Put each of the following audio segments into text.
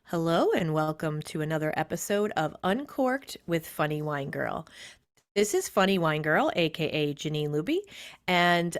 Hello, and welcome to another episode of Uncorked with Funny Wine Girl. This is Funny Wine Girl, aka Janine Luby, and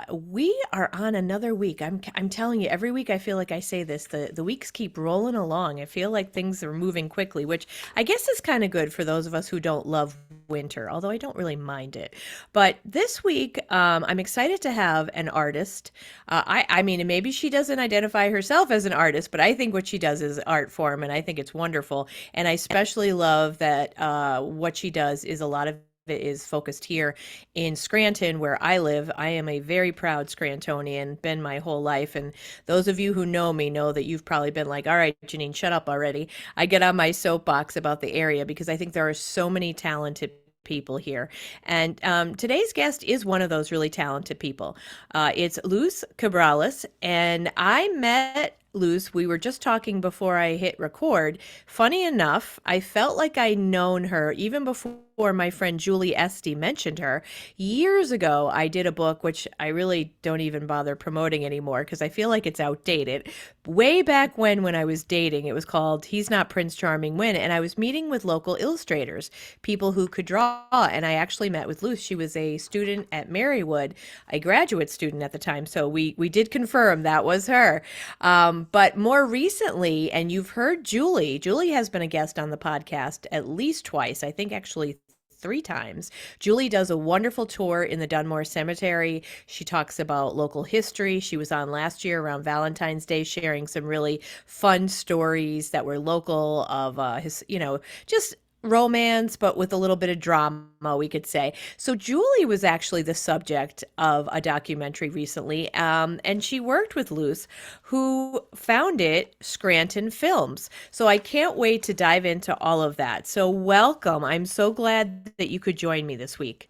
we are on another week. I'm telling you, every week I feel like I say this. The weeks keep rolling along. I feel like things are moving quickly, which I guess is kind of good for those of us who don't love winter. Although I don't really mind it. But this week, I'm excited to have an artist. I mean, maybe she doesn't identify herself as an artist, but I think what she does is art form, and I think it's wonderful. And I especially love that what she does is a lot of it is focused here in Scranton, where I live. I am a very proud Scrantonian, been my whole life. And those of you who know me know that you've probably been like, all right, Janine, shut up already. I get on my soapbox about the area because I think there are so many talented people here. And today's guest is one of those really talented people. It's Luz Cabrales. And I met Luz. We were just talking before I hit record. Funny enough, I felt like I known her even before my friend Julie Esty mentioned her. Years ago, I did a book, which I really don't even bother promoting anymore because I feel like it's outdated. Way back when I was dating, it was called He's Not Prince Charming When, and I was meeting with local illustrators, people who could draw, and I actually met with Luce. She was a student at Marywood, a graduate student at the time, so we did confirm that was her. But more recently, and you've heard Julie. Julie has been a guest on the podcast at least twice, I think actually three times. Julie does a wonderful tour in the Dunmore Cemetery. She talks about local history. She was on last year around Valentine's Day sharing some really fun stories that were local of just romance, but with a little bit of drama, we could say. So Julie was actually the subject of a documentary recently, and she worked with Luce, who founded Scranton Films. So I can't wait to dive into all of that. So welcome. I'm so glad that you could join me this week.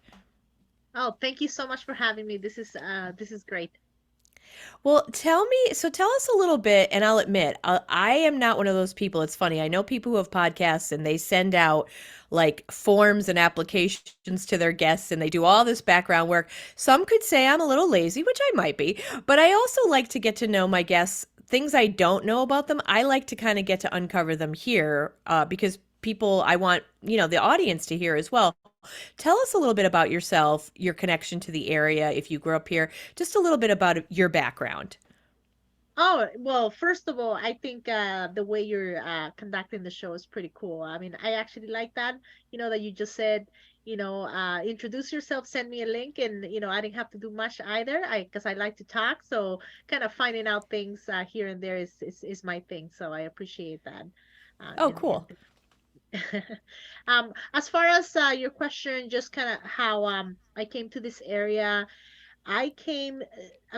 Oh, thank you so much for having me. This is great. Well, tell us a little bit, and I'll admit, I am not one of those people. It's funny. I know people who have podcasts and they send out like forms and applications to their guests and they do all this background work. Some could say I'm a little lazy, which I might be, but I also like to get to know my guests. Things I don't know about them, I like to kind of get to uncover them here because people, I want, the audience to hear as well. Tell us a little bit about yourself, your connection to the area, if you grew up here, just a little bit about your background. Oh, well, first of all, I think the way you're conducting the show is pretty cool. I mean, I actually like that, that you just said, introduce yourself, send me a link, and I didn't have to do much either. Because I like to talk, so kind of finding out things here and there is my thing. So I appreciate that. Uh, Oh, and cool. and as far as your question, just kind of how I came to this area. I'm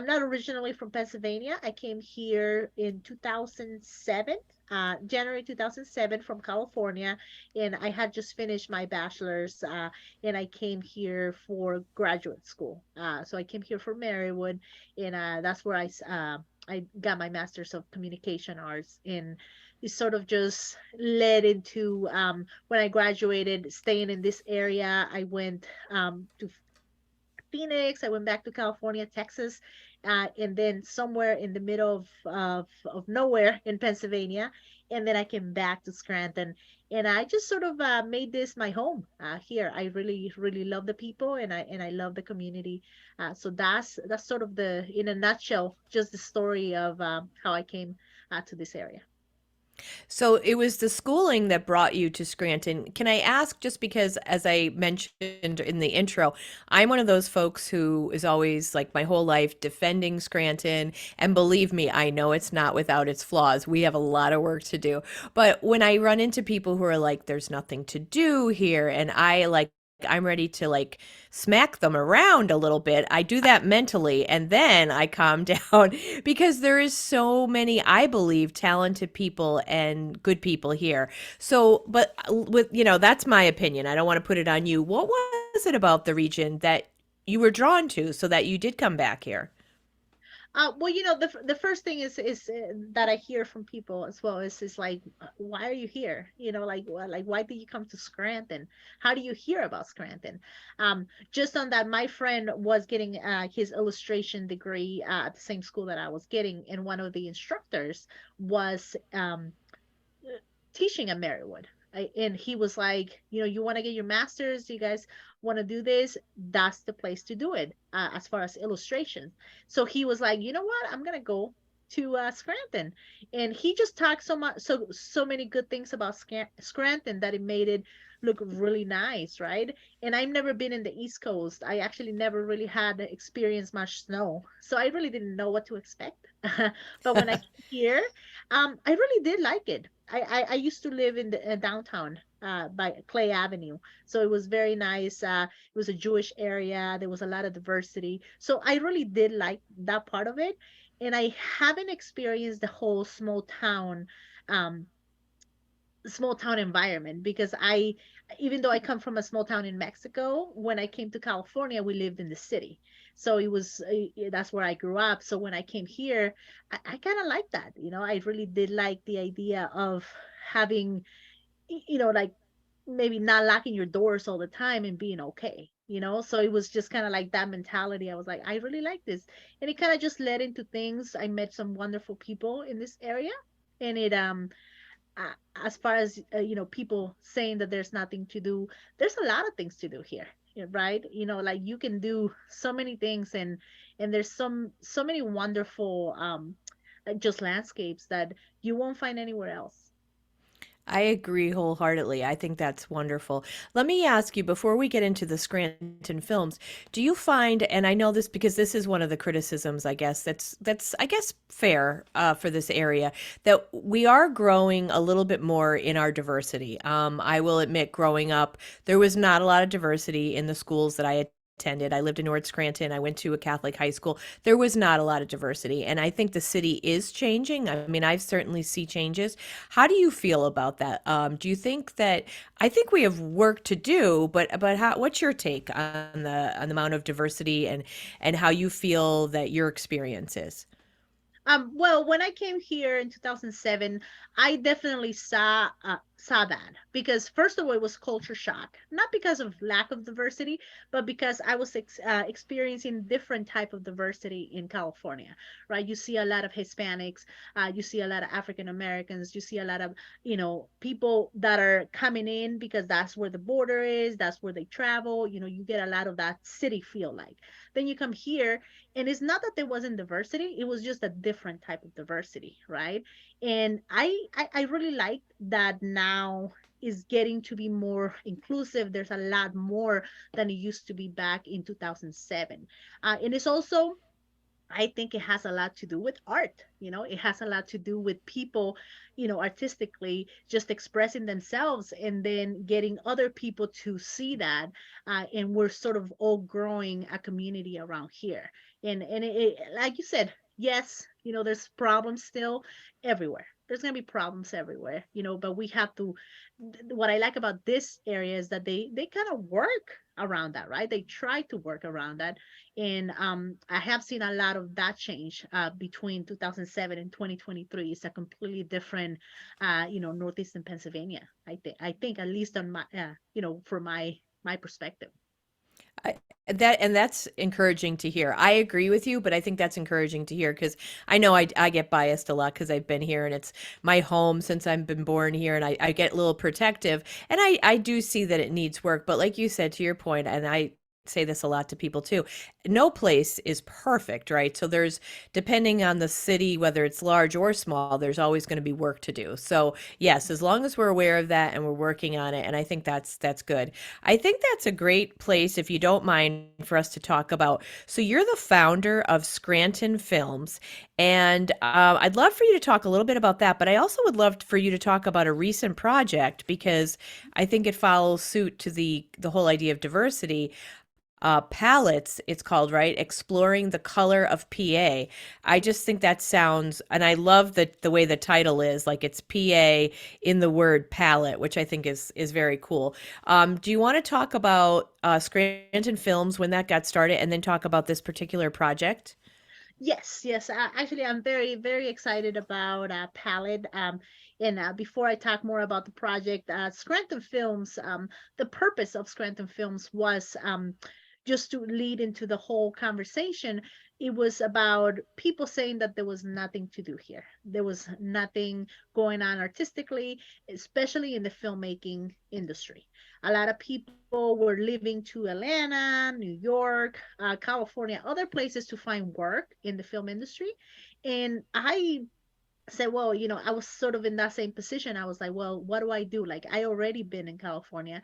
not originally from Pennsylvania. I came here in 2007, January 2007 from California, and I had just finished my bachelor's, and I came here for graduate school. So I came here for Marywood, and that's where I got my master's of communication arts. And it sort of just led into when I graduated, staying in this area. I went to Phoenix. I went back to California, Texas, and then somewhere in the middle of nowhere in Pennsylvania. And then I came back to Scranton. And I just sort of made this my home here. I really, really love the people, and I love the community. So that's sort of in a nutshell, just the story of how I came to this area. So it was the schooling that brought you to Scranton. Can I ask, just because, as I mentioned in the intro, I'm one of those folks who is always, like, my whole life defending Scranton. And believe me, I know it's not without its flaws. We have a lot of work to do. But when I run into people who are like, there's nothing to do here, and I'm ready to like smack them around a little bit. I do that mentally and then I calm down because there is so many, I believe, talented people and good people here. So, but that's my opinion. I don't want to put it on you. What was it about the region that you were drawn to so that you did come back here? Well, the first thing is that I hear from people as well is like, why are you here? Like why did you come to Scranton? How do you hear about Scranton? Just on that, my friend was getting his illustration degree at the same school that I was getting, and one of the instructors was teaching at Marywood. And he was like, you want to get your master's? You guys want to do this? That's the place to do it, as far as illustration. So he was like, you know what? I'm gonna go to Scranton, and he just talked so many good things about Scranton that it made it look really nice, right? And I've never been in the East Coast. I actually never really had experienced much snow, so I really didn't know what to expect. But when I came here, I really did like it. I used to live in the downtown, by Clay Avenue, so it was very nice. It was a Jewish area. There was a lot of diversity, so I really did like that part of it. And I haven't experienced the whole um, small town environment, because even though I come from a small town in Mexico, when I came to California, we lived in the city. So that's where I grew up. So when I came here, I kind of like that. I really did like the idea of having, like, maybe not locking your doors all the time and being okay. So it was just kind of like that mentality. I was like, I really like this. And it kind of just led into things. I met some wonderful people in this area. And as far as people saying that there's nothing to do, there's a lot of things to do here, right? Like, you can do so many things, and there's so many wonderful just landscapes that you won't find anywhere else. I agree wholeheartedly. I think that's wonderful. Let me ask you before we get into the Scranton films, do you find, and I know this because this is one of the criticisms, I guess, that's I guess fair for this area, that we are growing a little bit more in our diversity. I will admit, growing up, there was not a lot of diversity in the schools that I attended. I lived in North Scranton. I went to a Catholic high school. There was not a lot of diversity, and I think the city is changing. I mean, I certainly see changes. How do you feel about that? Do you think that I think we have work to do, but what's your take on the amount of diversity and how you feel that your experience is? Well, when I came here in 2007, I definitely saw that, because first of all, it was culture shock, not because of lack of diversity, but because I was experiencing different type of diversity in California, right? You see a lot of Hispanics, you see a lot of African Americans, you see a lot of people that are coming in because that's where the border is, that's where they travel. You get a lot of that city feel like. Then you come here, and it's not that there wasn't diversity, it was just a different type of diversity, right? And I really like that now is getting to be more inclusive. There's a lot more than it used to be back in 2007. And it's also, I think it has a lot to do with art. It has a lot to do with people, artistically just expressing themselves, and then getting other people to see that. And we're sort of all growing a community around here. And like you said, yes, there's problems still everywhere. There's going to be problems everywhere, but we have to. What I like about this area is that they kind of work around that, right? They try to work around that. And I have seen a lot of that change between 2007 and 2023. It's a completely different, Northeastern Pennsylvania. I think at least on my, from my perspective. I, that's encouraging to hear. I agree with you, but I think that's encouraging to hear because I know I get biased a lot because I've been here and it's my home since I've been born here, and I get a little protective, and I do see that it needs work. But like you said, to your point, and I say this a lot to people too, no place is perfect, right? So there's, depending on the city, whether it's large or small, there's always going to be work to do. So yes, as long as we're aware of that and we're working on it, and I think that's good. I think that's a great place, if you don't mind, for us to talk about. So you're the founder of Scranton Films, and I'd love for you to talk a little bit about that. But I also would love for you to talk about a recent project because I think it follows suit to the whole idea of diversity. Palettes, it's called, right? Exploring the color of PA. I just think that sounds, and I love the way the title is, like it's PA in the word palette, which I think is very cool. Do you want to talk about Scranton Films, when that got started, and then talk about this particular project? Yes, yes. Actually, I'm very, very excited about Palette. And before I talk more about the project, Scranton Films, the purpose of Scranton Films was just to lead into the whole conversation, it was about people saying that there was nothing to do here. There was nothing going on artistically, especially in the filmmaking industry. A lot of people were living to Atlanta, New York, California, other places to find work in the film industry. And I said, well, I was sort of in that same position. I was like, well, what do I do? Like, I already been in California,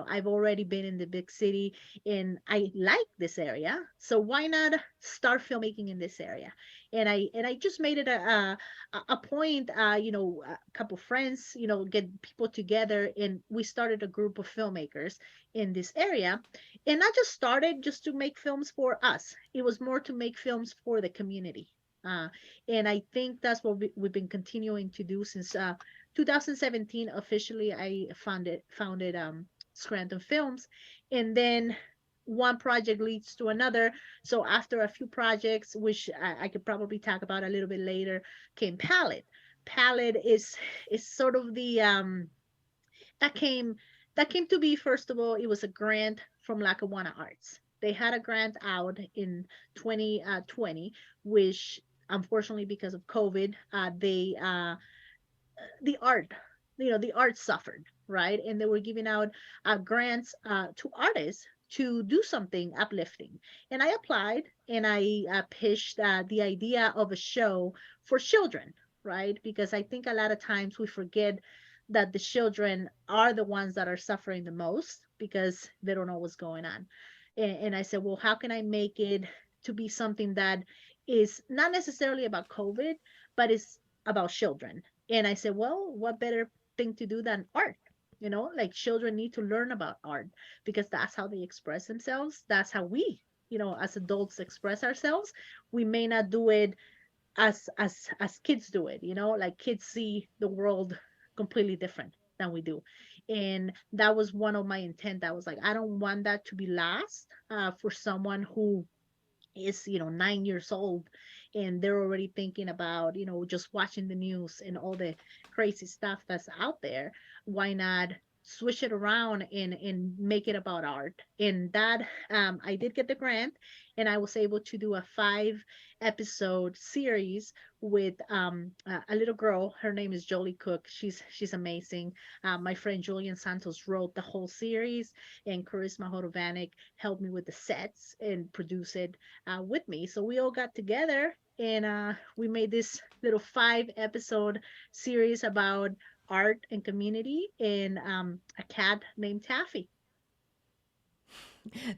I've already been in the big city and I like this area. So why not start filmmaking in this area? And I just made it a point, a couple friends, get people together and we started a group of filmmakers in this area. And I just started just to make films for us. It was more to make films for the community. Uh, and I think that's what we've been continuing to do since 2017. Officially, I founded Scranton Films, and then one project leads to another. So after a few projects, which I could probably talk about a little bit later, came Palette. Palette is sort of the that came that came to be. First of all, it was a grant from Lackawanna Arts. They had a grant out in 2020, which unfortunately because of COVID, the art, the art suffered, right? And they were giving out grants to artists to do something uplifting. And I applied and I pitched the idea of a show for children, right? Because I think a lot of times we forget that the children are the ones that are suffering the most because they don't know what's going on. And I said, well, how can I make it to be something that is not necessarily about COVID, but is about children? And I said, well, what better thing to do than art? Like children need to learn about art because that's how they express themselves. That's how we, as adults express ourselves. We may not do it as kids do it, like kids see the world completely different than we do. And that was one of my intent. I was like, I don't want that to be lost for someone who is 9 years old and they're already thinking about just watching the news and all the crazy stuff that's out there. Why not switch it around and make it about art? And that I did get the grant and I was able to do a 5 episode series with a little girl. Her name is Jolie Cook. She's amazing. My friend Julian Santos wrote the whole series and Charisma Horovanik helped me with the sets and produce it with me. So we all got together and we made this little 5 episode series about art and community and a cat named Taffy.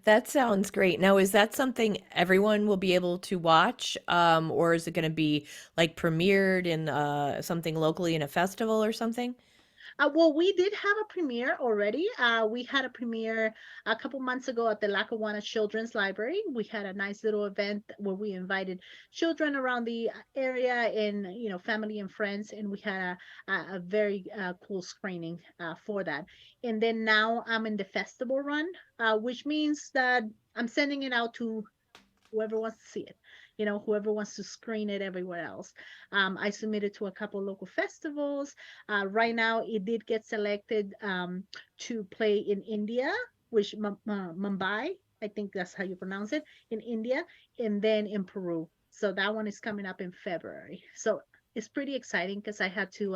That sounds great. Now, is that something everyone will be able to watch, or is it going to be like premiered in something locally in a festival or something? Well, we did have a premiere already. We had a premiere a couple months ago at the Lackawanna Children's Library. We had a nice little event where we invited children around the area and family and friends, and we had a very cool screening for that. And then now I'm in the festival run, which means that I'm sending it out to whoever wants to see it, whoever wants to screen it everywhere else. I submitted to a couple local festivals. Right now, it did get selected to play in India, which Mumbai, I think that's how you pronounce it, in India, and then in Peru. So that one is coming up in February. So it's pretty exciting because I had to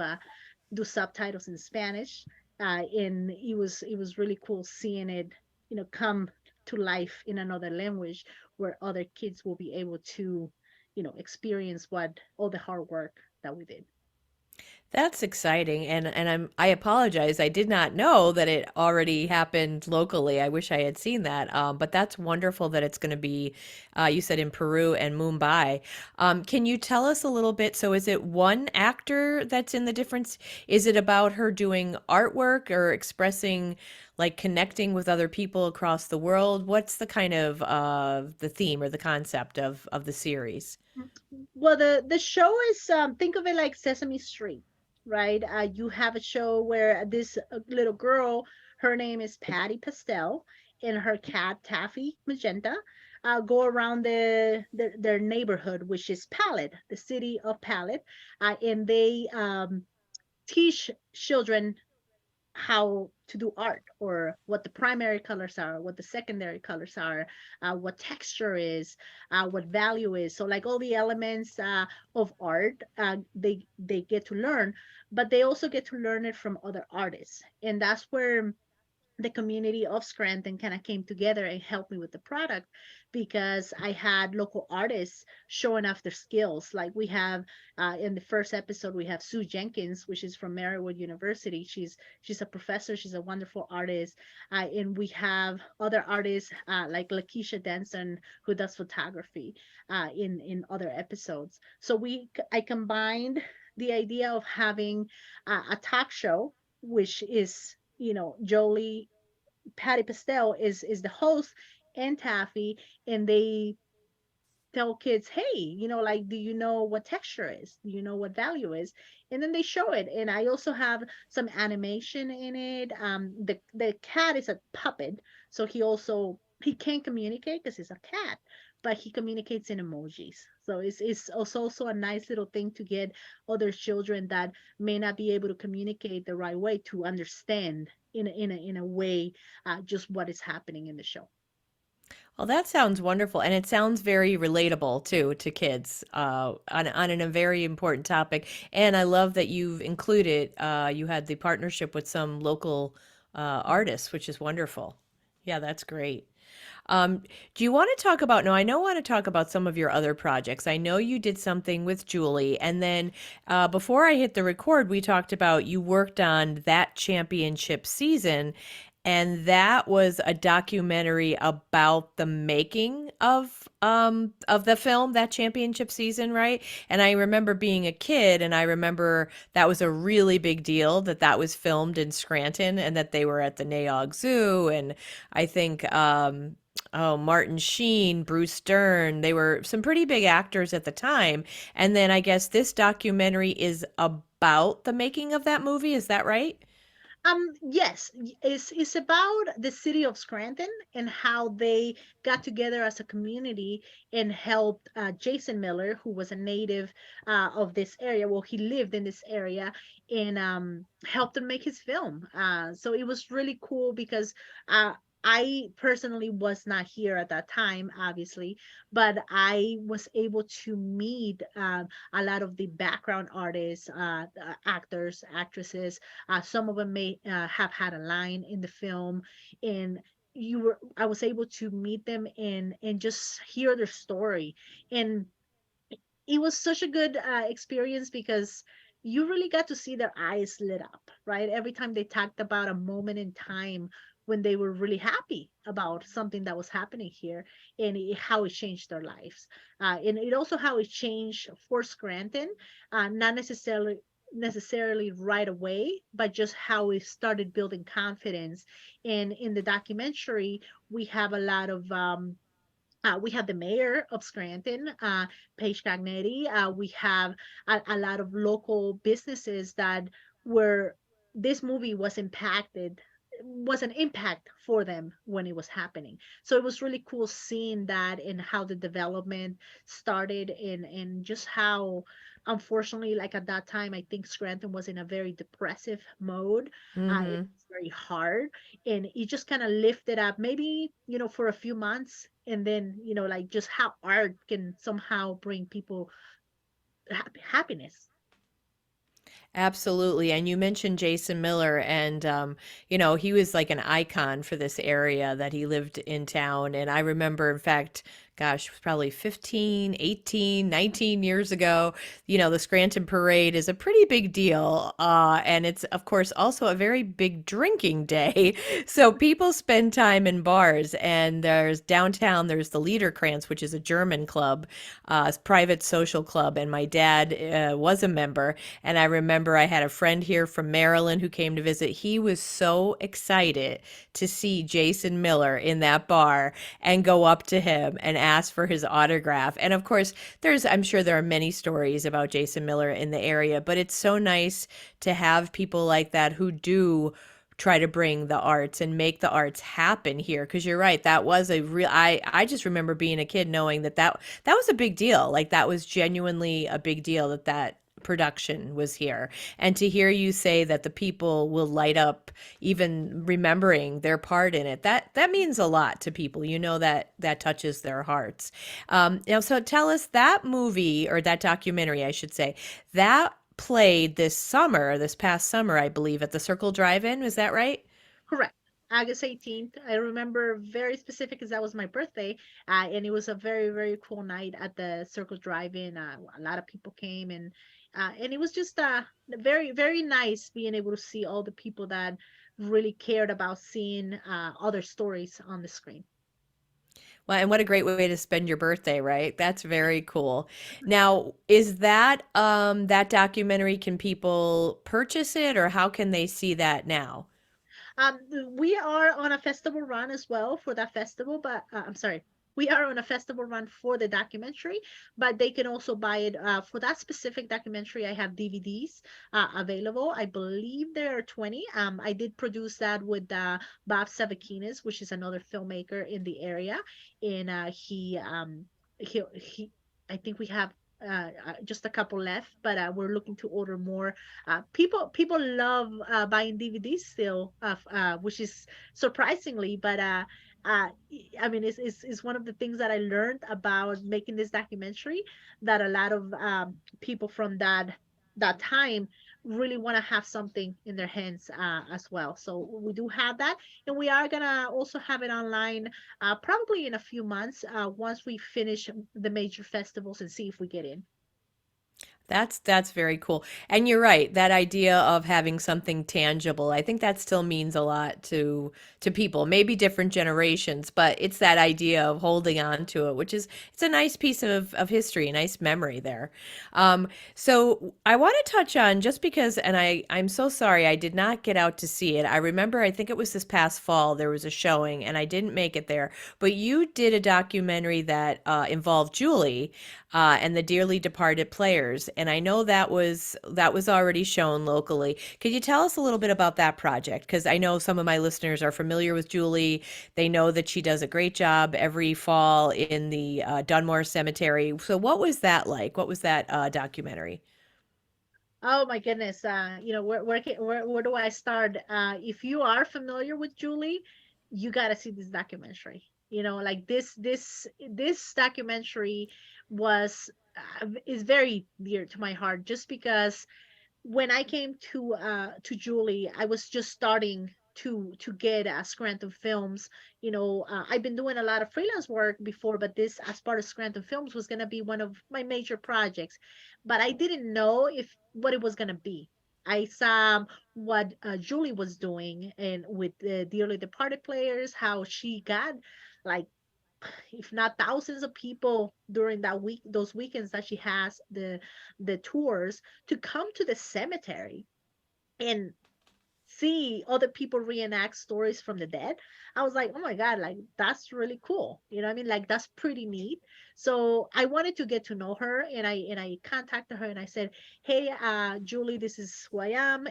do subtitles in Spanish, and it was really cool seeing it, come to life in another language where other kids will be able to, experience what all the hard work that we did. That's exciting, and I apologize. I did not know that it already happened locally. I wish I had seen that. But that's wonderful that it's going to be, you said in Peru and Mumbai. Can you tell us a little bit? So, is it one actor that's in the difference? Is it about her doing artwork or expressing, like connecting with other people across the world? What's the kind of the theme or the concept of the series? Well, the show is think of it like Sesame Street, right? You have a show where this little girl, her name is Patty Pastel, and her cat Taffy Magenta, go around their neighborhood, which is Pallet, the city of Pallet, and they teach children how to do art, or what the primary colors are, what the secondary colors are, what texture is, what value is. So like all the elements of art, they get to learn, but they also get to learn it from other artists, and that's where the community of Scranton kind of came together and helped me with the product, because I had local artists showing off their skills. Like we have in the first episode, we have Sue Jenkins, which is from Marywood University. She's a professor. She's a wonderful artist, and we have other artists like Lakeisha Denson, who does photography in other episodes. So I combined the idea of having a talk show, which is, Jolie, Patty Pastel is the host, and Taffy, and they tell kids, hey, like, do you know what texture is? Do you know what value is? And then they show it. And I also have some animation in it. The cat is a puppet, so he can't communicate because he's a cat, but he communicates in emojis. So it's also a nice little thing to get other children that may not be able to communicate the right way to understand in a way just what is happening in the show. Well, that sounds wonderful, and it sounds very relatable too to kids on a very important topic. And I love that you've included you had the partnership with some local artists, which is wonderful. Yeah, that's great. Um, do you want to talk about? No, I know. Want to talk about some of your other projects. I know you did something with Julie, and then before I hit the record, we talked about you worked on that championship season, and that was a documentary about the making of the film, that championship season, right? And I remember being a kid, and I remember that was a really big deal that that was filmed in Scranton, and that they were at the Naog Zoo, and I think oh, Martin Sheen, Bruce Dern, they were some pretty big actors at the time. And then I guess this documentary is about the making of that movie. Is that right? Yes, it's about the city of Scranton and how they got together as a community and helped Jason Miller, who was a native of this area. Well, he lived in this area, and helped him make his film. So it was really cool because uh, I personally was not here at that time, obviously, but I was able to meet a lot of the background artists, actors, actresses. Some of them may have had a line in the film, and I was able to meet them and just hear their story. And it was such a good experience because you really got to see their eyes lit up, right? Every time they talked about a moment in time when they were really happy about something that was happening here, and how it changed their lives. And it also how it changed for Scranton, not necessarily right away, but just how it started building confidence. And in the documentary, we have a lot of we have the mayor of Scranton, Paige Cagnetti. We have a lot of local businesses that were this movie was an impact for them when it was happening. So it was really cool seeing that and how the development started, and just how, unfortunately, like at that time, I think Scranton was in a very depressive mode. It Mm-hmm. was very hard, and it just kind of lifted up, maybe, for a few months, and then, like, just how art can somehow bring people happiness. Absolutely. And you mentioned Jason Miller, and, he was like an icon for this area that he lived in town. And I remember, in fact, gosh, it was probably 15, 18, 19 years ago. The Scranton Parade is a pretty big deal. And it's, of course, also a very big drinking day. So people spend time in bars, and there's downtown, there's the Liederkranz, which is a German club, private social club. And my dad was a member. And I remember I had a friend here from Maryland who came to visit. He was so excited to see Jason Miller in that bar and go up to him and ask for his autograph. And of course, I'm sure there are many stories about Jason Miller in the area, but it's so nice to have people like that who do try to bring the arts and make the arts happen here, because you're right, that was a real I just remember being a kid knowing that was a big deal, like that was genuinely a big deal, that production was here. And to hear you say that the people will light up even remembering their part in it, that means a lot to people. You know that that touches their hearts. So tell us that movie or that documentary, I should say, that played this summer, this past summer, I believe, at the Circle Drive-In. Is that right? Correct. August 18th. I remember very specific because that was my birthday. And it was a very, very cool night at the Circle Drive-In. A lot of people came and it was just very, very nice being able to see all the people that really cared about seeing other stories on the screen. Well, and what a great way to spend your birthday, right? That's very cool. Now, is that that documentary, can people purchase it or how can they see that now? Um, we are on a festival run as well for that festival, but I'm sorry, we are on a festival run for the documentary, but they can also buy it for that specific documentary. I have DVDs available. I believe there are 20. I did produce that with Bob Savakinis, which is another filmmaker in the area, and he I think we have just a couple left, but we're looking to order more. People love buying DVDs still, which is surprisingly, but I mean, it's one of the things that I learned about making this documentary, that a lot of people from that time really want to have something in their hands as well. So we do have that, and we are gonna also have it online probably in a few months once we finish the major festivals and see if we get in. That's very cool. And you're right, that idea of having something tangible, I think that still means a lot to people, maybe different generations, but it's that idea of holding on to it, which is it's a nice piece of history, a nice memory there. So I want to touch on just because, and I'm so sorry I did not get out to see it. I remember I think it was this past fall there was a showing and I didn't make it there, but you did a documentary that involved Julie and the dearly departed players. And I know that was already shown locally. Could you tell us a little bit about that project? Because I know some of my listeners are familiar with Julie. They know that she does a great job every fall in the Dunmore Cemetery. So what was that like? What was that documentary? Oh my goodness. Where do I start? If you are familiar with Julie, you got to see this documentary. Like this documentary was is very dear to my heart just because when I came to Julie, I was just starting to get Scranton Films. I've been doing a lot of freelance work before, but this as part of Scranton Films was gonna be one of my major projects. But I didn't know if what it was gonna be. I saw what Julie was doing and with the dearly departed players, how she got like if not thousands of people during those weekends that she has the tours to come to the cemetery and see other people reenact stories from the dead. I was like, oh my God, like that's really cool. You know what I mean? Like that's pretty neat. So I wanted to get to know her and I contacted her and I said, hey, Julie, this is who I am.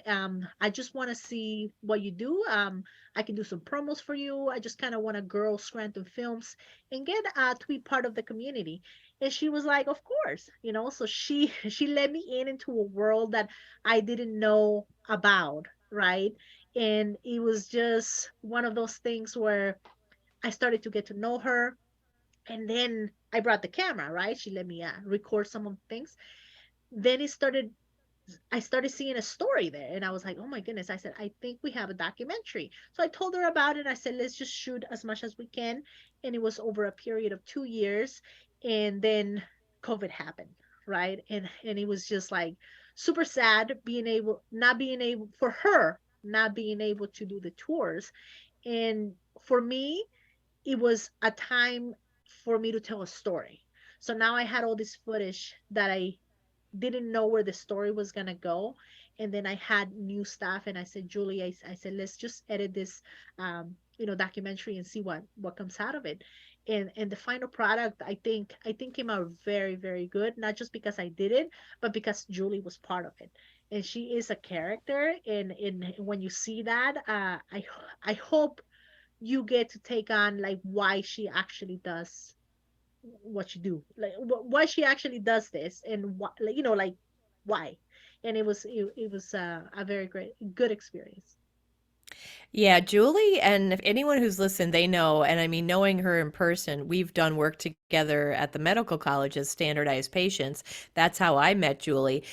I just want to see what you do. I can do some promos for you. I just kind of want to grow Scranton Films and get to be part of the community. And she was like, of course, so she she let me into a world that I didn't know about, right? And it was just one of those things where I started to get to know her. And then I brought the camera, right? She let me record some of the things. Then I started seeing a story there and I was like, oh my goodness. I said, I think we have a documentary. So I told her about it. I said, let's just shoot as much as we can. And it was over a period of 2 years. And then COVID happened, right? And it was just like super sad not being able for her, not being able to do the tours. And for me, it was a time for me to tell a story. So now I had all this footage that I didn't know where the story was gonna go. And then I had new stuff, and I said, Julie, I said, let's just edit this, documentary and see what comes out of it. And the final product, I think came out very, very good. Not just because I did it, but because Julie was part of it, and she is a character. And when you see that, I hope you get to take on like why she actually does what you do, like why she actually does this and what, like, like why. and it was a very great good experience. Yeah, Julie, and if anyone who's listened, they know. And I mean, knowing her in person, we've done work together at the medical college as standardized patients. That's how I met Julie.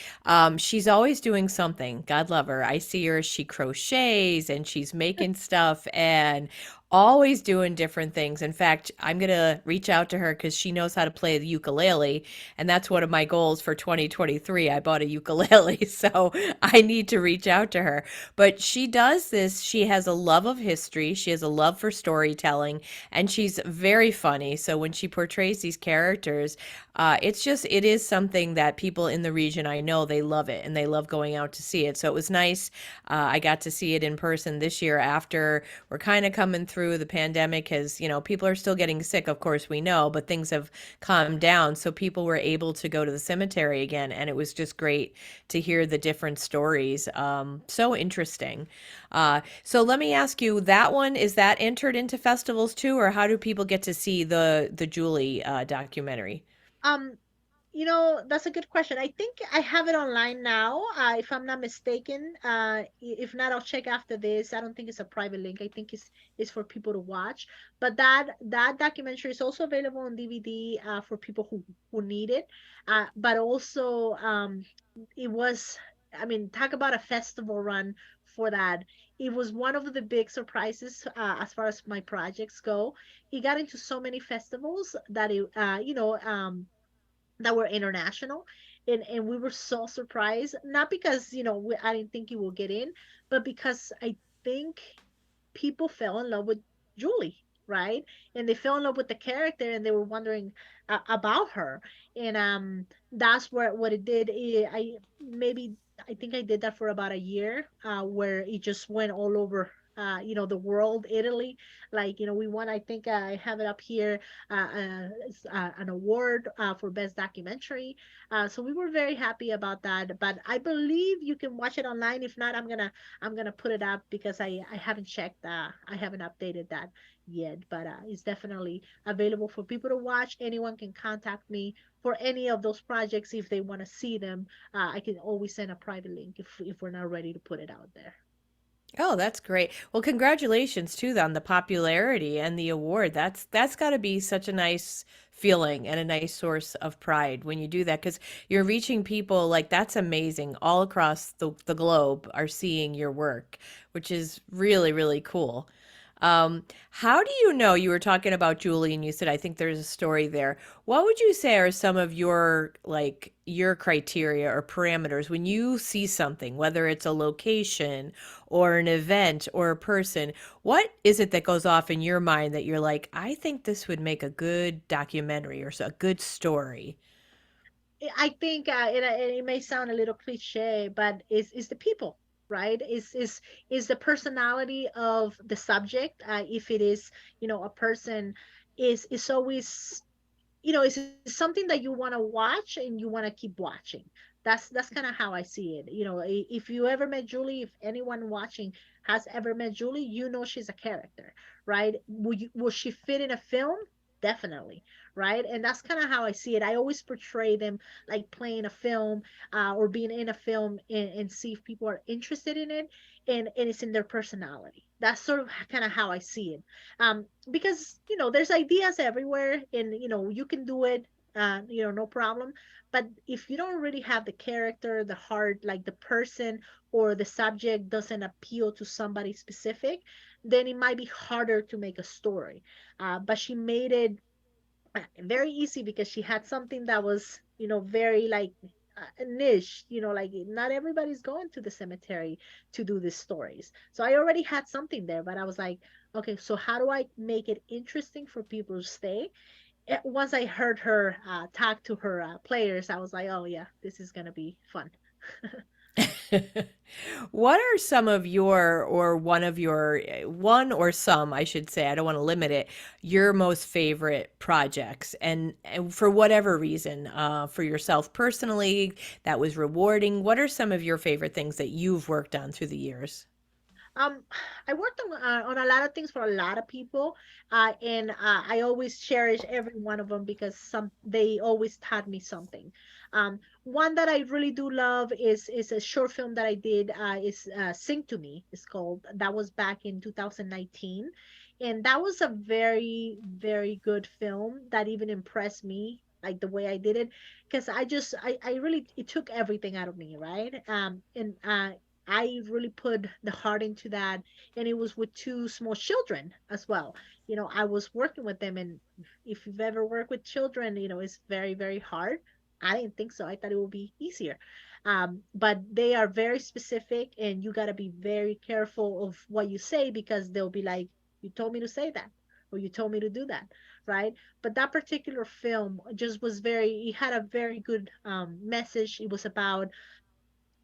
She's always doing something. God love her. I see her, she crochets and she's making stuff and always doing different things. In fact, I'm going to reach out to her because she knows how to play the ukulele. And that's one of my goals for 2023. I bought a ukulele. So I need to reach out to her. But she does this. She has a love of history. She has a love for storytelling, and she's very funny. So when she portrays these characters, it is something that people in the region, I know, they love it and they love going out to see it. So it was nice. I got to see it in person this year after we're kind of coming through the pandemic. As you know, people are still getting sick, of course, we know, but things have calmed down. So people were able to go to the cemetery again. And it was just great to hear the different stories. So interesting. So let me ask you, that one, is that entered into festivals too, or how do people get to see the Julie documentary? Um, that's a good question. I think I have it online now, if I'm not mistaken. If not, I'll check after this. I don't think it's a private link. I think it's for people to watch. But that documentary is also available on DVD, for people who need it. But also, it was, I mean, talk about a festival run for that. It was one of the big surprises, as far as my projects go. It got into so many festivals that that were international, and we were so surprised, not because I didn't think he will get in, but because I think people fell in love with Julie, right? And they fell in love with the character, and they were wondering about her. And that's where what it did. I think I did that for about a year, where it just went all over. The world, Italy, like, we won. I think I have it up here, an award, for best documentary. So we were very happy about that. But I believe you can watch it online. If not, I'm gonna put it up because I haven't checked. I haven't updated that yet, but it's definitely available for people to watch. Anyone can contact me for any of those projects if they want to see them. I can always send a private link if we're not ready to put it out there. Oh, that's great. Well, congratulations too on the popularity and the award. That's got to be such a nice feeling and a nice source of pride when you do that because you're reaching people like that's amazing. All across the globe are seeing your work, which is really, really cool. How do you know you were talking about Julie and you said, I think there's a story there. What would you say are some of your like your criteria or parameters when you see something, whether it's a location or an event or a person? What is it that goes off in your mind that you're like, I think this would make a good documentary or a good story? I think, it may sound a little cliche, but is the people, right? Is the personality of the subject. If it is, a person, is always, it's something that you want to watch and you want to keep watching. That's kind of how I see it. If you ever met Julie, if anyone watching has ever met Julie, she's a character, right? Will she fit in a film? Definitely, right? And that's kind of how I see it. I always portray them like playing a film, or being in a film, and see if people are interested in it, and it's in their personality. That's sort of kind of how I see it. Because there's ideas everywhere, and you can do it, no problem. But if you don't really have the character, the heart, like the person or the subject doesn't appeal to somebody specific, then it might be harder to make a story. But she made it very easy because she had something that was, very like, niche, like not everybody's going to the cemetery to do these stories. So I already had something there, but I was like, okay, so how do I make it interesting for people to stay? Once I heard her talk to her players, I was like, oh yeah, this is gonna be fun. What are some of your, or one of your, one or some, I should say, I don't want to limit it, your most favorite projects? And for whatever reason, for yourself personally, that was rewarding. What are some of your favorite things that you've worked on through the years? Um, I worked on a lot of things for a lot of people, and I always cherish every one of them because they always taught me something. One that I really do love is a short film that I did, is Sing to Me. It's called. That was back in 2019, and that was a very very good film that even impressed me, like the way I did it, because I really, it took everything out of me, right? And I really put the heart into that, and it was with two small children as well. I was working with them, and if you've ever worked with children, it's very very hard. I didn't think so. I thought it would be easier. But they are very specific, and you got to be very careful of what you say, because they'll be like, you told me to say that, or you told me to do that, right? But that particular film just was it had a very good message. It was about,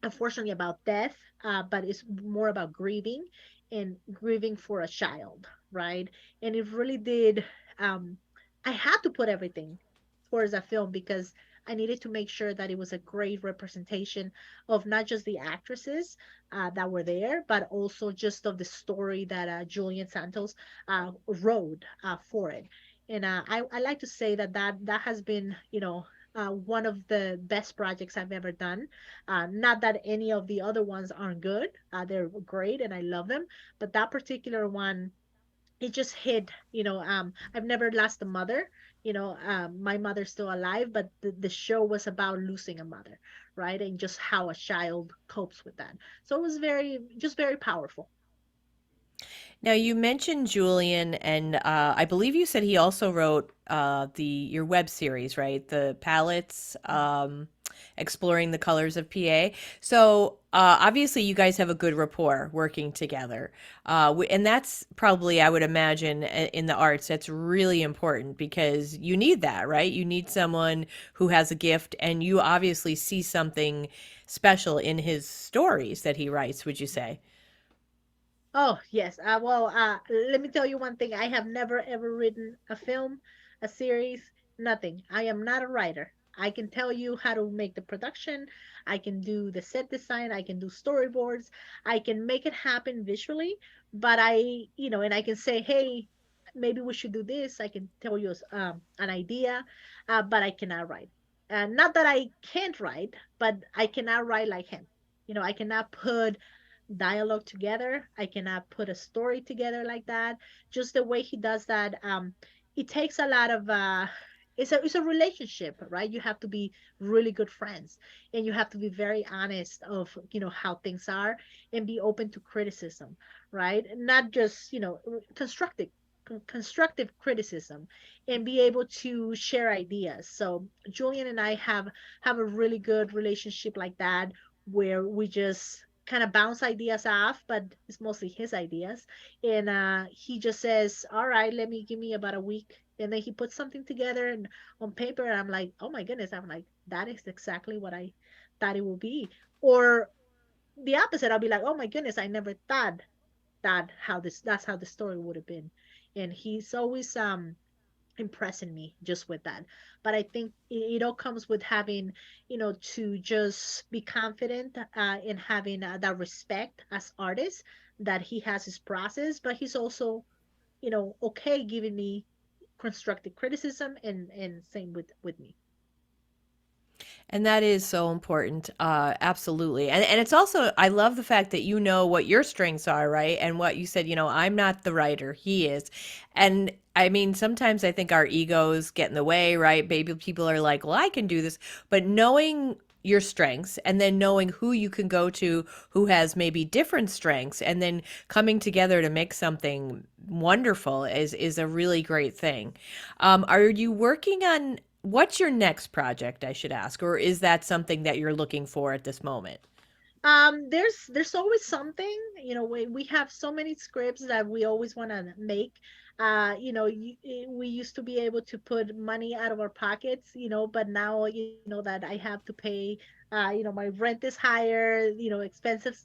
unfortunately, about death, but it's more about grieving, and grieving for a child, right? And it really did. Um, I had to put everything towards that film, because I needed to make sure that it was a great representation of not just the actresses that were there, but also just of the story that Julian Santos wrote for it. And I like to say that has been, one of the best projects I've ever done. Not that any of the other ones aren't good. They're great and I love them. But that particular one, it just hit, I've never lost a mother. My mother's still alive, but the show was about losing a mother, right? And just how a child copes with that. So it was just very powerful. Now you mentioned Julian, and I believe you said he also wrote the your web series, right? The palettes, exploring the colors of PA. So obviously, you guys have a good rapport working together, and that's probably, I would imagine, in the arts, that's really important because you need that, right? You need someone who has a gift, and you obviously see something special in his stories that he writes. Would you say? Oh, yes. Well, let me tell you one thing. I have never ever written a film, a series, nothing. I am not a writer. I can tell you how to make the production. I can do the set design. I can do storyboards. I can make it happen visually, but and I can say, hey, maybe we should do this. I can tell you an idea, but I cannot write. Not that I can't write, but I cannot write like him. I cannot put dialogue together. I cannot put a story together like that. Just the way he does that, it takes a lot of it's a relationship, right? You have to be really good friends, and you have to be very honest of how things are, and be open to criticism, right? Not just constructive constructive criticism, and be able to share ideas. So Julian and I have a really good relationship like that, where we just kind of bounce ideas off, but it's mostly his ideas. And he just says, all right, give me about a week. And then he puts something together and on paper. And I'm like, oh my goodness. I'm like, that is exactly what I thought it would be. Or the opposite, I'll be like, oh my goodness, I never thought that's how the story would have been. And he's always impressing me just with that. But I think it all comes with having, to just be confident in having that respect as artists, that he has his process, but he's also, okay giving me constructive criticism, and same with me. And that is so important. Absolutely. And it's also, I love the fact that you know what your strengths are, right? And what you said, I'm not the writer, he is. And I mean, sometimes I think our egos get in the way, right? Maybe people are like, well, I can do this. But knowing your strengths and then knowing who you can go to who has maybe different strengths and then coming together to make something wonderful is a really great thing. Are you working on what's your next project, I should ask, or is that something that you're looking for at this moment? There's always something, we have so many scripts that we always want to make. We used to be able to put money out of our pockets, but now, that I have to pay, my rent is higher, expensive,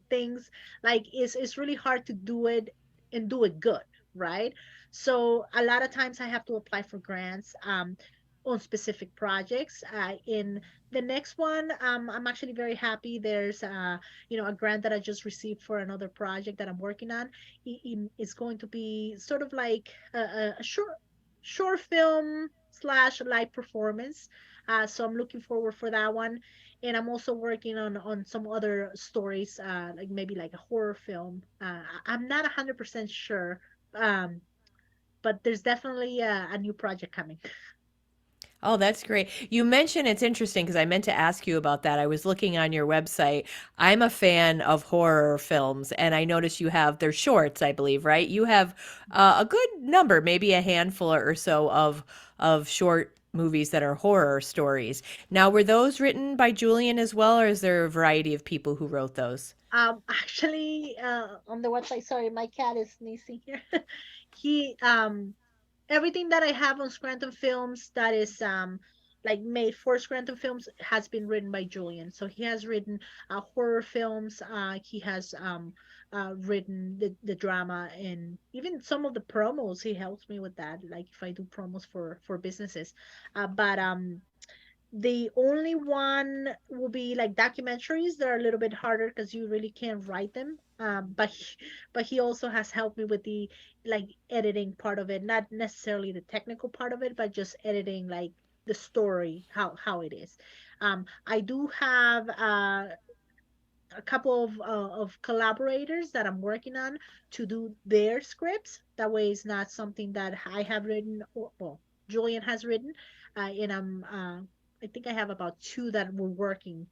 things, like it's really hard to do it and do it good, right? So a lot of times I have to apply for grants, on specific projects. In the next one, I'm actually very happy. There's a grant that I just received for another project that I'm working on. It's going to be sort of like a short film. slash live performance. So I'm looking forward for that one. And I'm also working on some other stories, like maybe like a horror film. I'm not 100% sure, um, but there's definitely a new project coming. Oh, that's great. You mentioned it's interesting because I meant to ask you about that. I was looking on your website. I'm a fan of horror films, and I noticed you have they're shorts, I believe, right? You have a good number, maybe a handful or so of short movies that are horror stories. Now, were those written by Julian as well, or is there a variety of people who wrote those? Actually, on the website, sorry, my cat is sneezing here. He everything that I have on Scranton Films that is like made for Scranton Films has been written by Julian. So he has written horror films. He has written the drama and even some of the promos. He helps me with that. Like if I do promos for businesses, but the only one will be like documentaries. They're a little bit harder because you really can't write them. But he also has helped me with the like editing part of it, not necessarily the technical part of it, but just editing like the story, how it is. I do have a couple of collaborators that I'm working on to do their scripts. That way, it's not something that I have written or well, Julian has written, and I think I have about two that we're working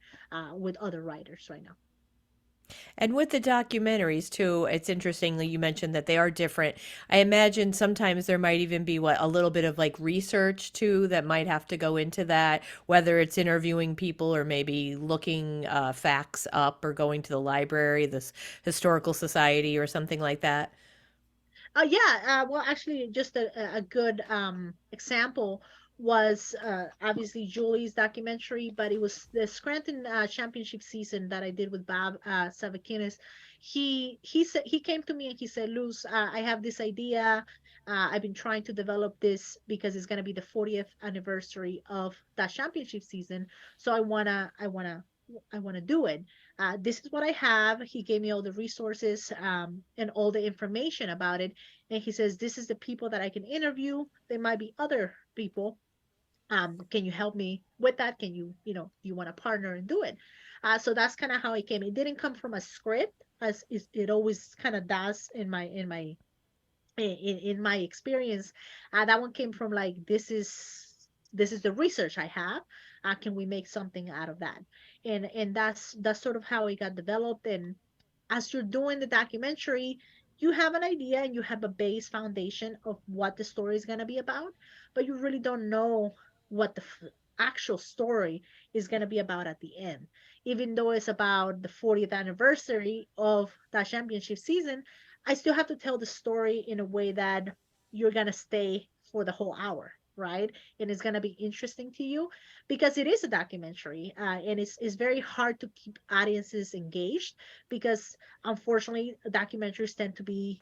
with other writers right now. And with the documentaries too, it's interesting that you mentioned that they are different. I imagine sometimes there might even be what a little bit of like research too that might have to go into that, whether it's interviewing people or maybe looking facts up or going to the library, this historical society or something like that. Yeah, well, actually, just a good example was obviously Julie's documentary, but it was the Scranton Championship season that I did with Bob Savakinis. He said he came to me and he said, "Luz, I have this idea. I've been trying to develop this because it's going to be the 40th anniversary of that championship season. So I wanna do it. This is what I have." He gave me all the resources and all the information about it. And he says, "This is the people that I can interview. There might be other people. Can you help me with that? Can you, do you want to partner and do it?" So that's kind of how it came. It didn't come from a script, as it always kind of does in my experience. That one came from like, this is the research I have. Can we make something out of that? And that's sort of how it got developed. And as you're doing the documentary, you have an idea and you have a base foundation of what the story is going to be about, but you really don't know what the actual story is going to be about at the end. Even though it's about the 40th anniversary of that championship season, I still have to tell the story in a way that you're going to stay for the whole hour, right? And it's going to be interesting to you because it is a documentary, and it's very hard to keep audiences engaged because unfortunately documentaries tend to be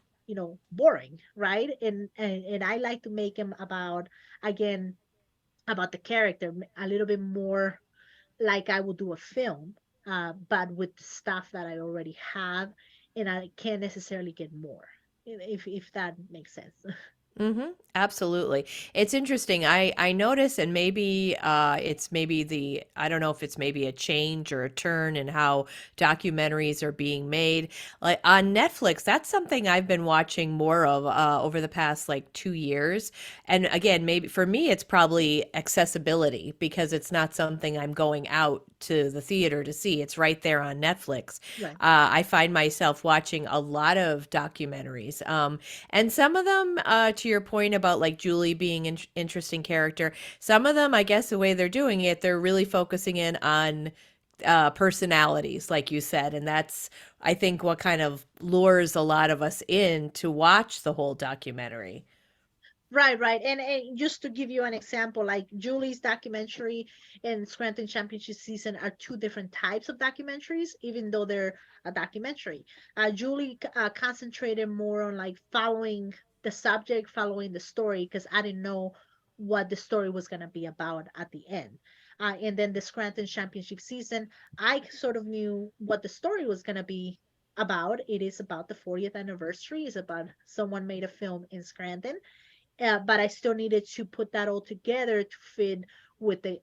boring, right? And I like to make them about, again, about the character a little bit more like I would do a film, but with the stuff that I already have, and I can't necessarily get more, if that makes sense. Mm-hmm. Absolutely. It's interesting. I notice, and maybe it's maybe the I don't know if it's maybe a change or a turn in how documentaries are being made. Like on Netflix, that's something I've been watching more of over the past like 2 years. And again, maybe for me, it's probably accessibility because it's not something I'm going out to the theater to see. It's right there on Netflix. Right. I find myself watching a lot of documentaries. And some of them, to your point about like Julie being an interesting character, some of them, I guess, the way they're doing it, they're really focusing in on personalities, like you said, and that's I think what kind of lures a lot of us in to watch the whole documentary. Right, right. And just to give you an example, like Julie's documentary and Scranton Championship season are two different types of documentaries, even though they're a documentary. Julie concentrated more on like following the subject, following the story, because I didn't know what the story was going to be about at the end. And then the Scranton Championship season, I sort of knew what the story was going to be about. It is about the 40th anniversary. It's about someone made a film in Scranton, but I still needed to put that all together to fit with the,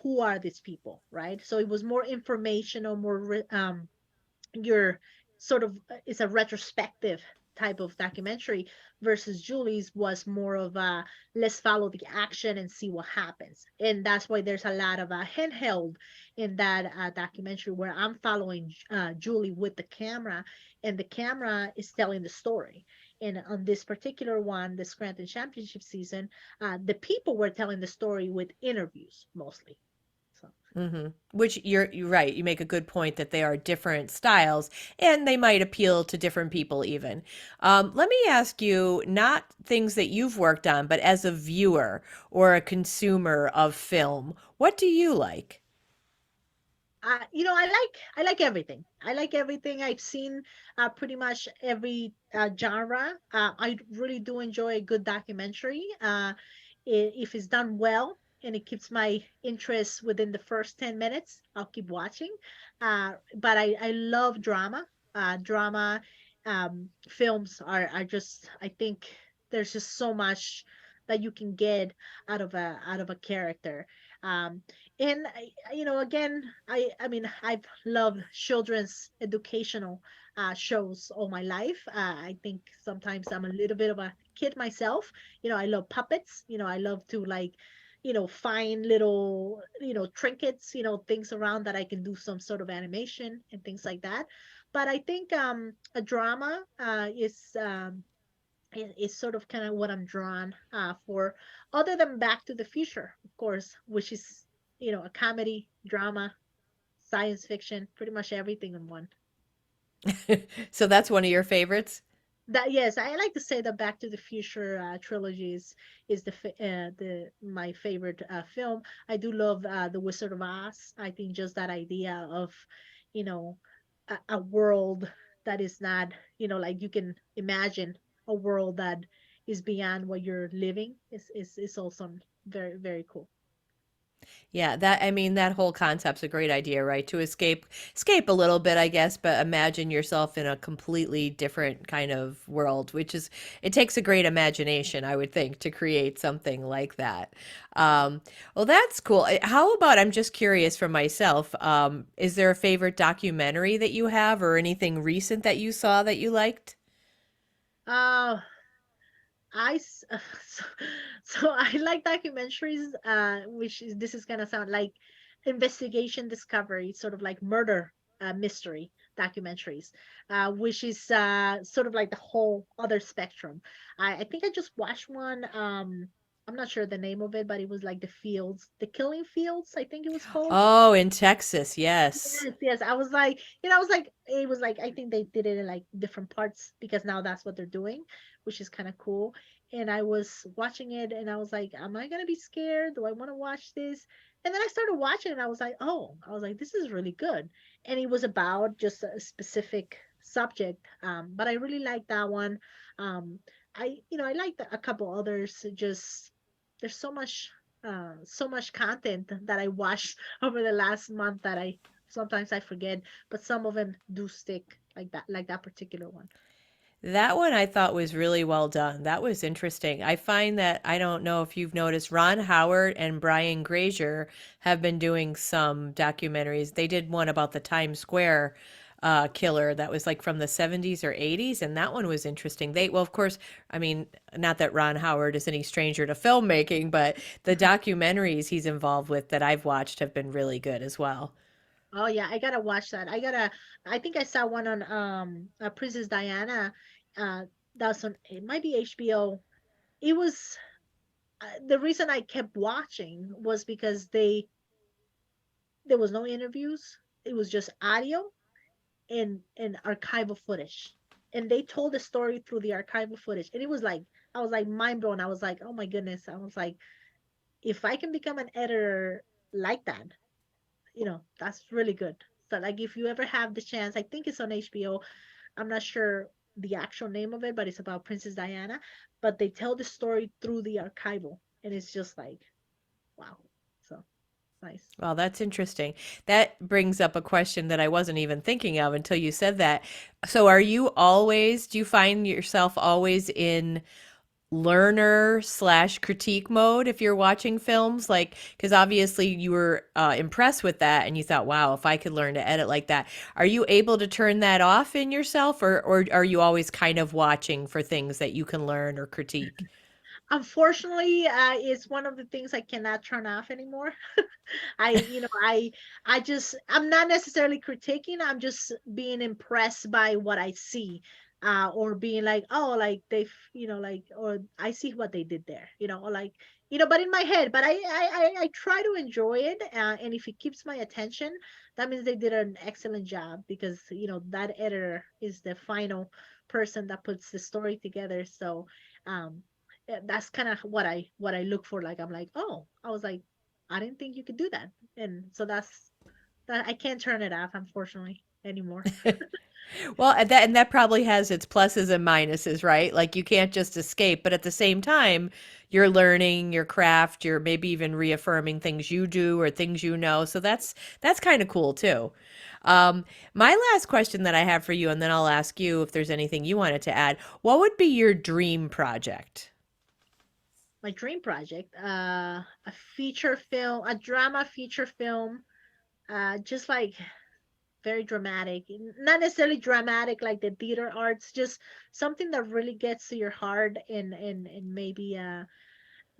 who are these people, right? So it was more informational, your sort of it's a retrospective type of documentary versus Julie's was more of a let's follow the action and see what happens. And that's why there's a lot of a handheld in that documentary where I'm following Julie with the camera, and the camera is telling the story. And on this particular one, the Scranton Championship season, the people were telling the story with interviews mostly. So Which you're right. You make a good point that they are different styles and they might appeal to different people even. Let me ask you, not things that you've worked on, but as a viewer or a consumer of film, what do you like? I like everything. I like everything. I've seen pretty much every genre. I really do enjoy a good documentary. If it's done well and it keeps my interest within the first 10 minutes, I'll keep watching. But I love drama. Drama films are just, I think there's just so much that you can get out of a character. Um, and again, I mean, I've loved children's educational shows all my life. I think sometimes I'm a little bit of a kid myself. I love puppets. I love to like, find little, trinkets, things around that I can do some sort of animation and things like that. But I think a drama is sort of kind of what I'm drawn for, other than Back to the Future, of course, which is, a comedy, drama, science fiction, pretty much everything in one. So that's one of your favorites? That yes, I like to say the Back to the Future trilogies is the my favorite film. I do love the Wizard of Oz. I think just that idea of, you know, a world that is not, like you can imagine a world that is beyond what you're living is also very very cool. Yeah, that I mean that whole concept's a great idea, right? To escape a little bit, I guess, but imagine yourself in a completely different kind of world, which is it takes a great imagination, I would think, to create something like that. Um, well, that's cool. How about I'm just curious for myself, is there a favorite documentary that you have or anything recent that you saw that you liked? Uh, I s- so, so I like documentaries, which is this is gonna sound like investigation discovery, sort of like murder mystery documentaries, which is sort of like the whole other spectrum. I think I just watched one. I'm not sure the name of it, but it was like the Killing Fields, I think it was called. Oh, in Texas, yes. Yes, yes. It was like, I think they did it in like different parts because now that's what they're doing, which is kind of cool. And I was watching it and I was like, am I gonna be scared? Do I want to watch this? And then I started watching and I was like, this is really good. And it was about just a specific subject. But I really liked that one. Um, I liked a couple others. Just there's so much content that I watched over the last month that I sometimes I forget, but some of them do stick like that particular one. That one I thought was really well done. That was interesting. I find that I don't know if you've noticed Ron Howard and Brian Grazer have been doing some documentaries. They did one about the Times Square killer that was like from the 70s or 80s, and that one was interesting. Well, of course, I mean, not that Ron Howard is any stranger to filmmaking, but the documentaries he's involved with that I've watched have been really good as well. Oh yeah, I gotta watch that. I think I saw one on Princess Diana. Uh, that's on, it might be HBO. It was the reason I kept watching was because there was no interviews. It was just audio and archival footage. And they told the story through the archival footage. And it was like I was like mind blown. I was like, oh my goodness. I was like, if I can become an editor like that, that's really good. So like if you ever have the chance, I think it's on HBO. I'm not sure the actual name of it, but it's about Princess Diana. But they tell the story through the archival, and it's just like, wow. So it's nice. Well, that's interesting. That brings up a question that I wasn't even thinking of until you said that. So, do you find yourself always in learner slash critique mode if you're watching films? Like, because obviously you were impressed with that and you thought, wow, if I could learn to edit like that. Are you able to turn that off in yourself, or are you always kind of watching for things that you can learn or critique? Unfortunately, it's one of the things I cannot turn off anymore. I just, I'm not necessarily critiquing, I'm just being impressed by what I see. Or being like, oh, like they've, like, or I see what they did there, or like, but in my head, but I try to enjoy it. And if it keeps my attention, that means they did an excellent job, because, that editor is the final person that puts the story together. So, um, that's kind of what I look for. Like, I'm like, oh, I was like, I didn't think you could do that. And so that's that. I can't turn it off, unfortunately, anymore. Well, and that probably has its pluses and minuses, right? Like you can't just escape, but at the same time, you're learning your craft, you're maybe even reaffirming things you do or things you know. So that's kind of cool too. My last question that I have for you, and then I'll ask you if there's anything you wanted to add. What would be your dream project? My dream project, a feature film, a drama feature film, just like very dramatic, not necessarily dramatic like the theater arts, just something that really gets to your heart, and maybe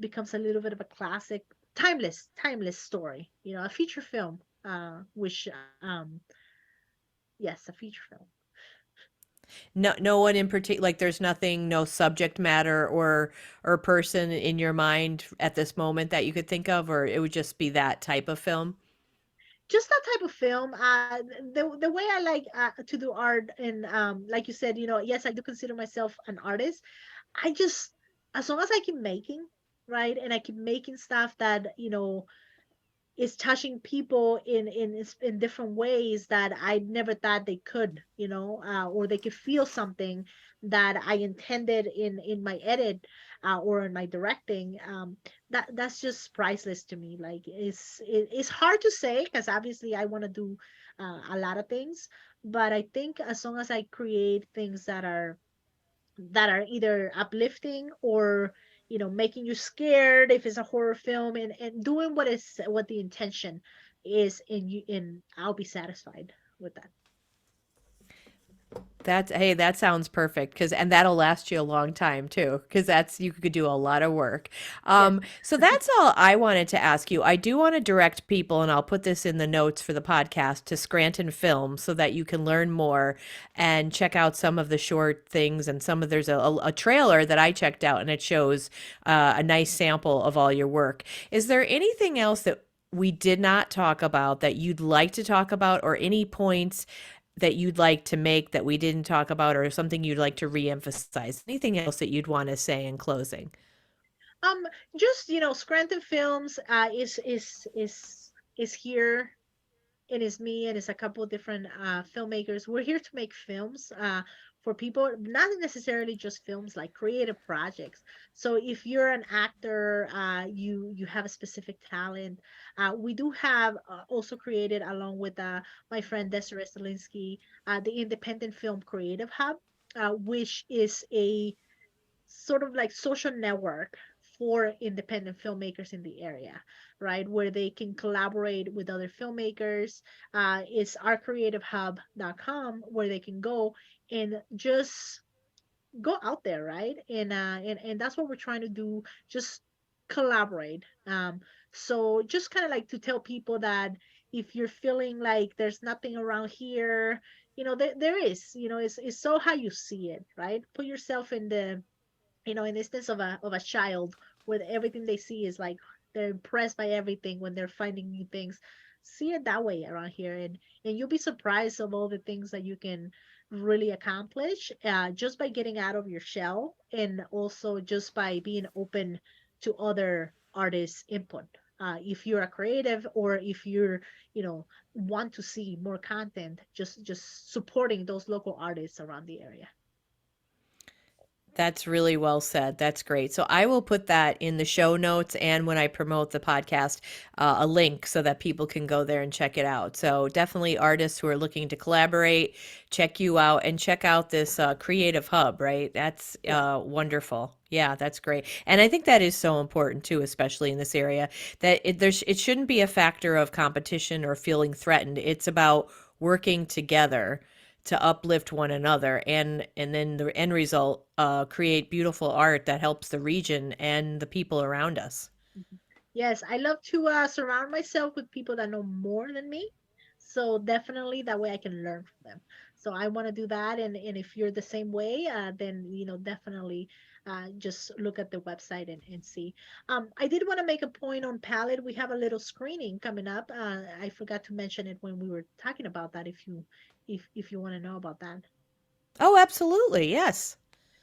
becomes a little bit of a classic, timeless story. A feature film, which yes, a feature film. No one in particular, like there's nothing, no subject matter or person in your mind at this moment that you could think of, or it would just be that type of film. Just that type of film. The way I like to do art, and like you said, yes, I do consider myself an artist. I just, as long as I keep making, right, and I keep making stuff that, is touching people in different ways that I never thought they could, or they could feel something that I intended in my edit, or in my directing. That's just priceless to me. Like, it's hard to say, because obviously I want to do a lot of things, but I think as long as I create things that are either uplifting, or making you scared if it's a horror film, and doing what the intention is, in you, in I'll be satisfied with that. That's hey, that sounds perfect because and that'll last you a long time too because that's you could do a lot of work. Yes. So that's all I wanted to ask you. I do want to direct people, and I'll put this in the notes for the podcast to Scranton Films so that you can learn more and check out some of the short things and some of there's a trailer that I checked out and it shows a nice sample of all your work. Is there anything else that we did not talk about that you'd like to talk about, or any points that you'd like to make that we didn't talk about, or something you'd like to reemphasize? Anything else that you'd want to say in closing? um just, Scranton Films is here, and it's me, and it's a couple of different filmmakers. We're here to make films, for people, not necessarily just films, like creative projects. So if you're an actor, you have a specific talent, we do have, also created, along with my friend Desiree Stalinsky, the Independent Film Creative Hub, which is a sort of like social network for independent filmmakers in the area, right? Where they can collaborate with other filmmakers. It's ourcreativehub.com, where they can go and just go out there, right? And that's what we're trying to do. Just collaborate. So just kind of like to tell people that if you're feeling like there's nothing around here, there is. It's so how you see it, right? Put yourself in the, in the instance of a child, where everything they see is like, they're impressed by everything when they're finding new things. See it that way around here, and you'll be surprised of all the things that you can really accomplish, just by getting out of your shell, and also just by being open to other artists' input. If you're a creative, or if you're, want to see more content, just supporting those local artists around the area. That's really well said. That's great. So I will put that in the show notes and when I promote the podcast, a link so that people can go there and check it out. So definitely artists who are looking to collaborate, check you out and check out this creative hub, right? That's Right. wonderful. Yeah, that's great. And I think that is so important too, especially in this area, that it shouldn't be a factor of competition or feeling threatened. It's about working together to uplift one another and then the end result create beautiful art that helps the region and the people around us. Mhm. Yes, I love to surround myself with people that know more than me. So definitely that way I can learn from them. So I want to do that. And if you're the same way, then, definitely just look at the website and see. I did want to make a point on Palette. We have a little screening coming up. I forgot to mention it when we were talking about that. If you want to know about that. Oh, absolutely. Yes.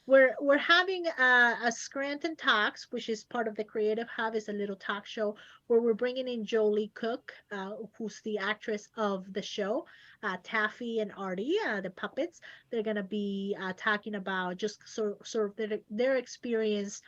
We're having a Scranton Talks, which is part of the Creative Hub, is a little talk show where we're bringing in Jolie Cook, who's the actress of the show, Taffy and Artie, the puppets. They're gonna be talking about just sort of their experience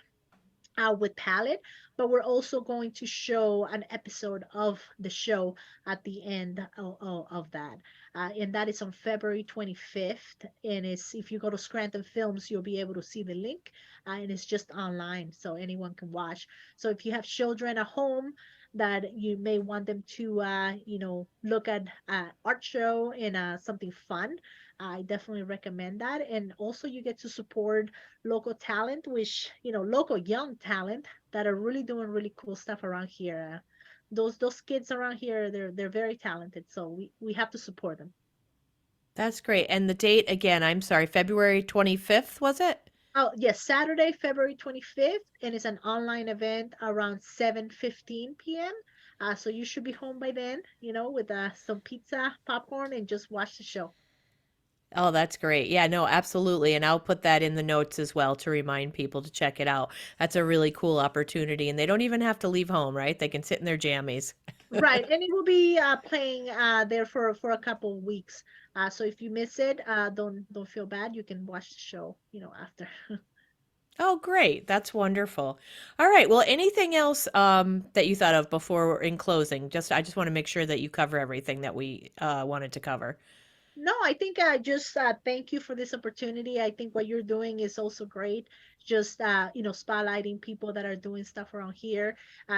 with Palette, but we're also going to show an episode of the show at the end of that. And that is on February 25th. And it's if you go to Scranton Films, you'll be able to see the link. And it's just online, so anyone can watch. So if you have children at home that you may want them to, look at art show and something fun, I definitely recommend that. And also, you get to support local talent, which, local young talent that are really doing really cool stuff around here. Those kids around here, they're very talented, so we have to support them. That's great. And the date again, I'm sorry, February 25th, was it? Oh yes, Saturday, February 25th, and it's an online event around 7:15 p.m. So you should be home by then, with some pizza, popcorn, and just watch the show. Oh, that's great. Yeah, no, absolutely. And I'll put that in the notes as well to remind people to check it out. That's a really cool opportunity. And they don't even have to leave home, right? They can sit in their jammies. Right, and it will be playing there for a couple of weeks. So if you miss it, don't feel bad. You can watch the show, after. Oh, great. That's wonderful. All right. Well, anything else that you thought of before we're in closing? I just want to make sure that you cover everything that we wanted to cover. No, I think just thank you for this opportunity. I think what you're doing is also great. Just spotlighting people that are doing stuff around here.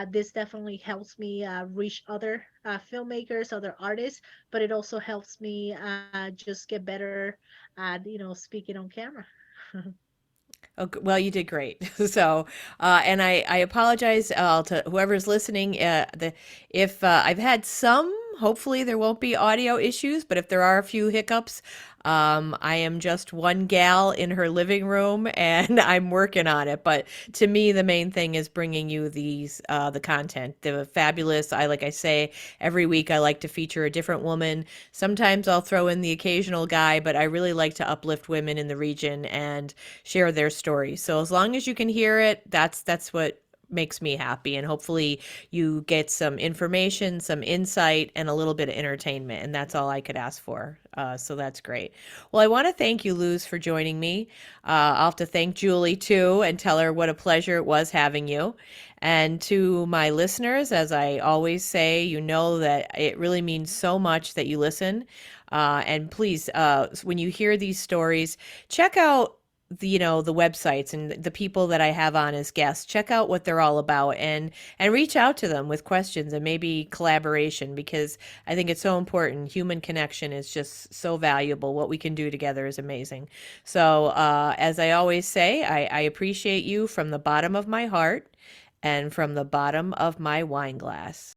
This definitely helps me reach other filmmakers, other artists, but it also helps me just get better at speaking on camera. Oh, well, you did great. So, and I apologize to whoever's listening. If I've had some, hopefully there won't be audio issues, but if there are a few hiccups, I am just one gal in her living room and I'm working on it. But to me, the main thing is bringing you the content, the fabulous. Like I say, every week I like to feature a different woman. Sometimes I'll throw in the occasional guy, but I really like to uplift women in the region and share their stories. So as long as you can hear it, that's what makes me happy, and hopefully you get some information, some insight, and a little bit of entertainment, and that's all I could ask for. So that's great. Well, I want to thank you, Luz, for joining me. I'll have to thank Julie too and tell her what a pleasure it was having you. And to my listeners, as I always say, you know that it really means so much that you listen. And please, when you hear these stories, check out the websites and the people that I have on as guests. Check out what they're all about and reach out to them with questions and maybe collaboration, because I think it's so important. Human connection is just so valuable. What we can do together is amazing. So as I always say, I appreciate you from the bottom of my heart and from the bottom of my wine glass.